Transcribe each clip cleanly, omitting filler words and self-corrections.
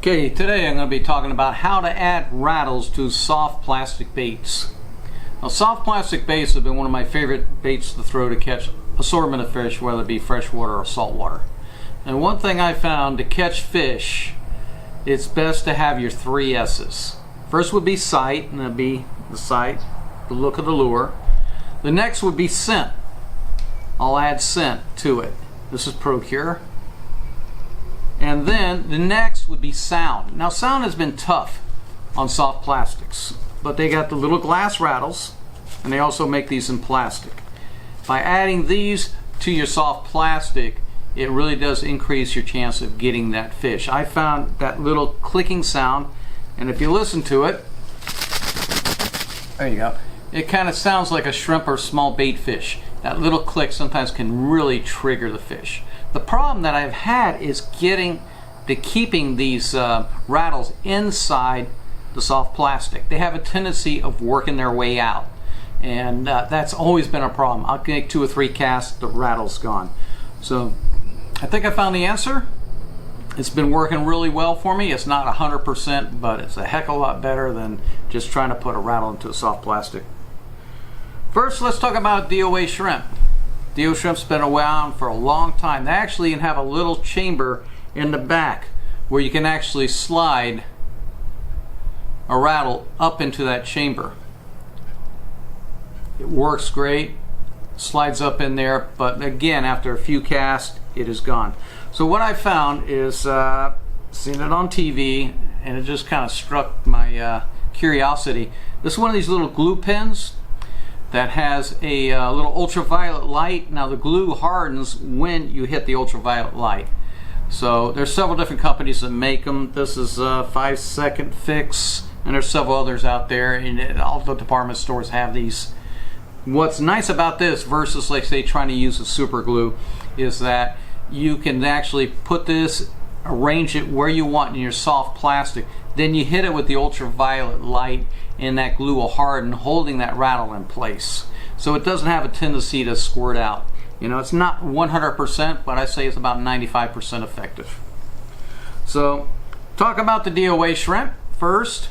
Okay, today I'm going to be talking about how to add rattles to soft plastic baits. Now, soft plastic baits have been one of my favorite baits to throw to catch assortment of fish, whether it be freshwater or saltwater. And one thing I found to catch fish, it's best to have your 3 S's. First would be sight, and that'd be the sight, the look of the lure. The next would be scent. I'll add scent to it. This is Procure. And then the next would be sound. Now, sound has been tough on soft plastics, but they got the little glass rattles, and they also make these in plastic. By adding these to your soft plastic, it really does increase your chance of getting that fish. I found that little clicking sound, and if you listen to it, there you go, it kind of sounds like a shrimp or small bait fish. That little click sometimes can really trigger the fish. The problem that I've had is keeping these rattles inside the soft plastic. They have a tendency of working their way out, and that's always been a problem. I'll make 2 or 3 casts, the rattle's gone. So I think I found the answer. It's been working really well for me. It's not 100%, but it's a heck of a lot better than just trying to put a rattle into a soft plastic. First, let's talk about DOA shrimp. DO shrimp's been around for a long time. They actually have a little chamber in the back where you can actually slide a rattle up into that chamber. It works great, slides up in there, but again, after a few casts, it is gone. So what I found is, seen it on TV, and it just kind of struck my curiosity. This is one of these little glue pens that has a little ultraviolet light. Now, the glue hardens when you hit the ultraviolet light. So there's several different companies that make them. This is 5 Second Fix, and there's several others out there, and all the department stores have these. What's nice about this versus, like, say, trying to use a super glue is that you can actually put this, arrange it where you want in your soft plastic, then you hit it with the ultraviolet light, and that glue will harden, holding that rattle in place. So it doesn't have a tendency to squirt out. You know, it's not 100%, but I say it's about 95% effective. So, talk about the DOA shrimp first.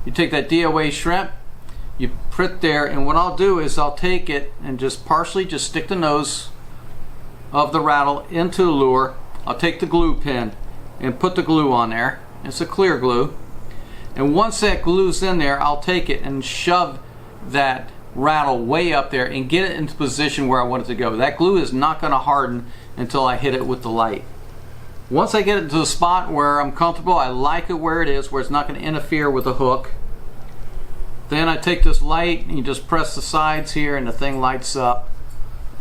You take that DOA shrimp, you put there, and what I'll do is I'll take it and just partially just stick the nose of the rattle into the lure. I'll take the glue pen and put the glue on there. It's a clear glue. And once that glue's in there, I'll take it and shove that rattle way up there and get it into position where I want it to go. That glue is not going to harden until I hit it with the light. Once I get it to the spot where I'm comfortable, I like it where it is, where it's not going to interfere with the hook. Then I take this light and you just press the sides here and the thing lights up.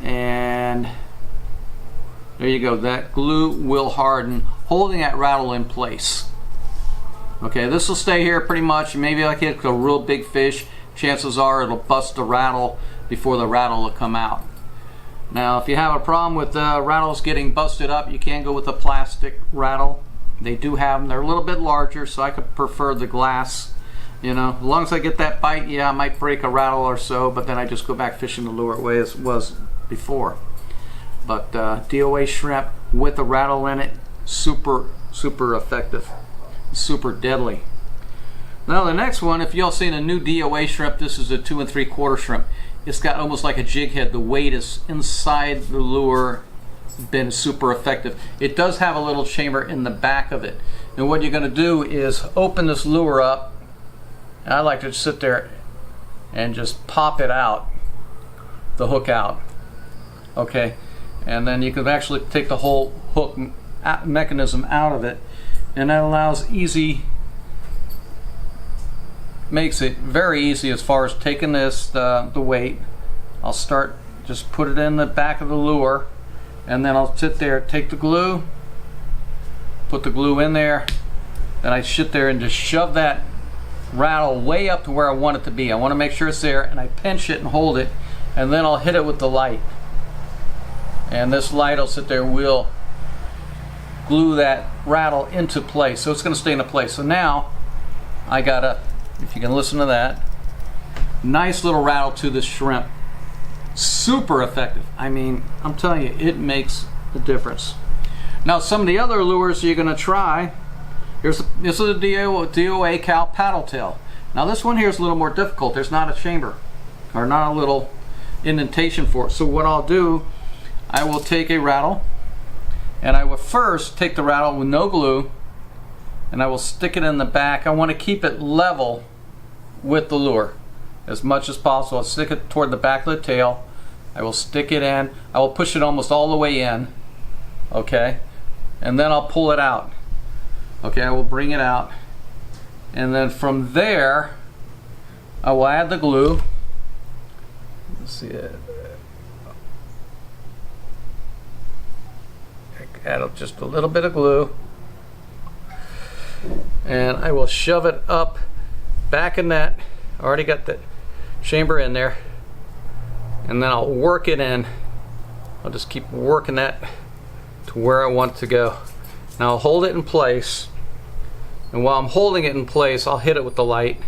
And there you go. That glue will harden, holding that rattle in place. Okay, this will stay here pretty much. Maybe I hit a real big fish. Chances are it'll bust the rattle before the rattle will come out. Now, if you have a problem with rattles getting busted up, you can go with a plastic rattle. They do have them. They're a little bit larger, so I could prefer the glass. You know, as long as I get that bite, yeah, I might break a rattle or so, but then I just go back fishing the lure the way it was before. But DOA shrimp with a rattle in it, super effective. Super deadly. Now the next one, if y'all seen a new DOA shrimp, this is a 2 3/4 shrimp. It's got almost like a jig head. The weight is inside the lure. Been super effective. It does have a little chamber in the back of it. And what you're going to do is open this lure up. And I like to just sit there and just pop it out, the hook out. Okay, and then you can actually take the whole hook mechanism out of it. And that makes it very easy as far as taking this, the weight. I'll start, just put it in the back of the lure, and then I'll sit there, take the glue, put the glue in there, then I sit there and just shove that rattle way up to where I want it to be. I want to make sure it's there, and I pinch it and hold it, and then I'll hit it with the light. And this light will sit there, will glue that rattle into place, so it's going to stay into place. So now I got a, if you can listen to that, nice little rattle to this shrimp. Super effective. I mean, I'm telling you, it makes a difference. Now, some of the other lures you're going to try, This is a DOA cow paddle tail. Now this one here is a little more difficult. There's not a chamber, or not a little indentation for it. So what I'll do, I will take a rattle, and I will first take the rattle with no glue, and I will stick it in the back. I want to keep it level with the lure as much as possible. I'll stick it toward the back of the tail. I will stick it in. I will push it almost all the way in, okay? And then I'll pull it out. Okay, I will bring it out. And then from there, I will add the glue. Let's see it. Add just a little bit of glue. And I will shove it up back in that. I already got the chamber in there. And then I'll work it in. I'll just keep working that to where I want it to go. Now I'll hold it in place, and while I'm holding it in place, I'll hit it with the light.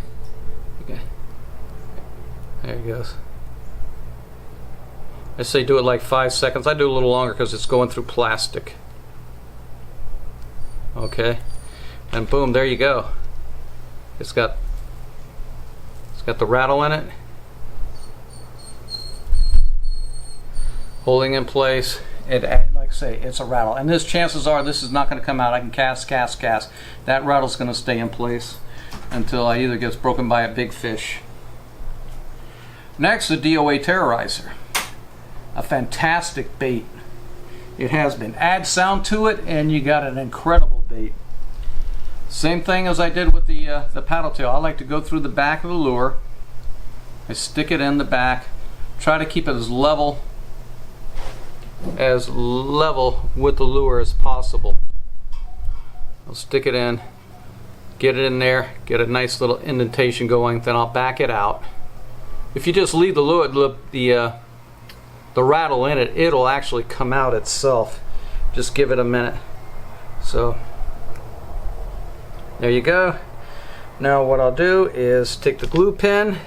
Okay. There it goes. I say do it like 5 seconds. I do a little longer because it's going through plastic. Okay, and boom, there you go. It's got the rattle in it. Holding in place, like I say, it's a rattle. And this, chances are, this is not going to come out. I can cast. That rattle's going to stay in place until I either gets broken by a big fish. Next, the DOA Terrorizer. A fantastic bait. It has been. Add sound to it, and you got an incredible bait. Same thing as I did with the paddle tail. I like to go through the back of the lure. I stick it in the back. Try to keep it as level with the lure as possible. I'll stick it in, get it in there, get a nice little indentation going, then I'll back it out. If you just leave the lure, the rattle in it, it'll actually come out itself. Just give it a minute. So there you go. Now what I'll do is take the glue pen,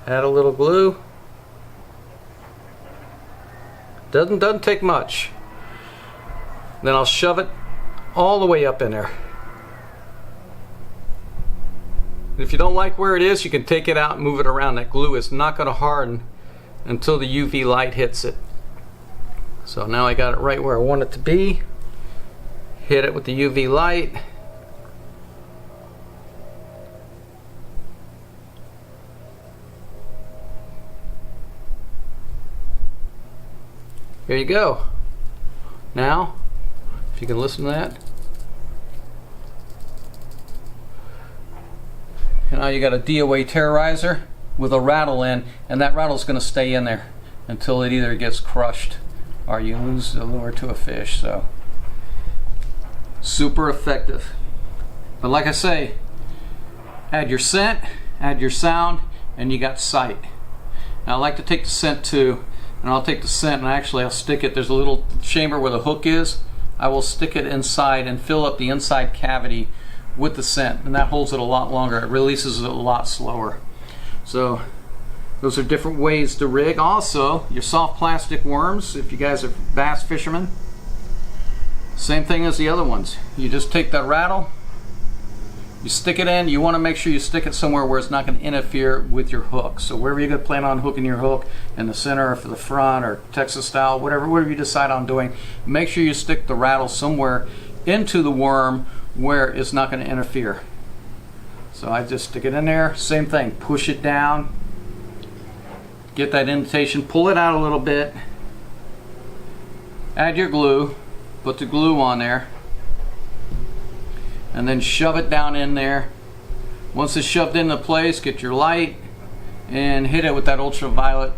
add a little glue. Doesn't take much. Then I'll shove it all the way up in there. If you don't like where it is, you can take it out and move it around. That glue is not going to harden until the UV light hits it. So now I got it right where I want it to be. Hit it with the UV light. There you go. Now, if you can listen to that. And now you got a DOA Terrorizer with a rattle in, and that rattle is going to stay in there until it either gets crushed or you lose the lure to a fish. So, super effective. But like I say, add your scent, add your sound, and you got sight. Now I like to take the scent too. And I'll take the scent and actually I'll stick it, there's a little chamber where the hook is. I will stick it inside and fill up the inside cavity with the scent, and that holds it a lot longer. It releases it a lot slower. So those are different ways to rig. Also, your soft plastic worms, if you guys are bass fishermen, same thing as the other ones. You just take that rattle, you stick it in. You want to make sure you stick it somewhere where it's not going to interfere with your hook. So wherever you're going to plan on hooking your hook, in the center or for the front or Texas style, whatever you decide on doing, make sure you stick the rattle somewhere into the worm where it's not going to interfere. So I just stick it in there. Same thing. Push it down. Get that indentation. Pull it out a little bit. Add your glue. Put the glue on there. And then shove it down in there. Once it's shoved into place, get your light and hit it with that ultraviolet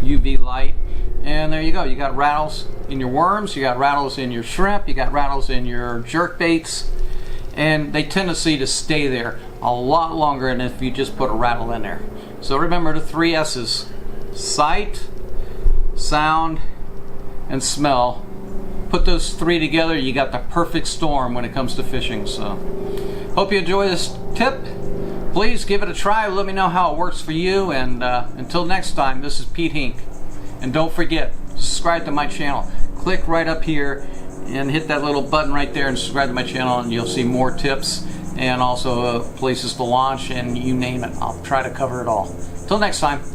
UV light. And there you go. You got rattles in your worms, you got rattles in your shrimp, you got rattles in your jerk baits, and they tendency to stay there a lot longer than if you just put a rattle in there. So remember the 3 S's: sight, sound, and smell. Put those 3 together, you got the perfect storm when it comes to fishing. So hope you enjoy this tip. Please give it a try. Let me know how it works for you. And until next time, this is Pete Hink. And don't forget, subscribe to my channel. Click right up here and hit that little button right there and subscribe to my channel, and you'll see more tips and also places to launch, and you name it. I'll try to cover it all. Till next time.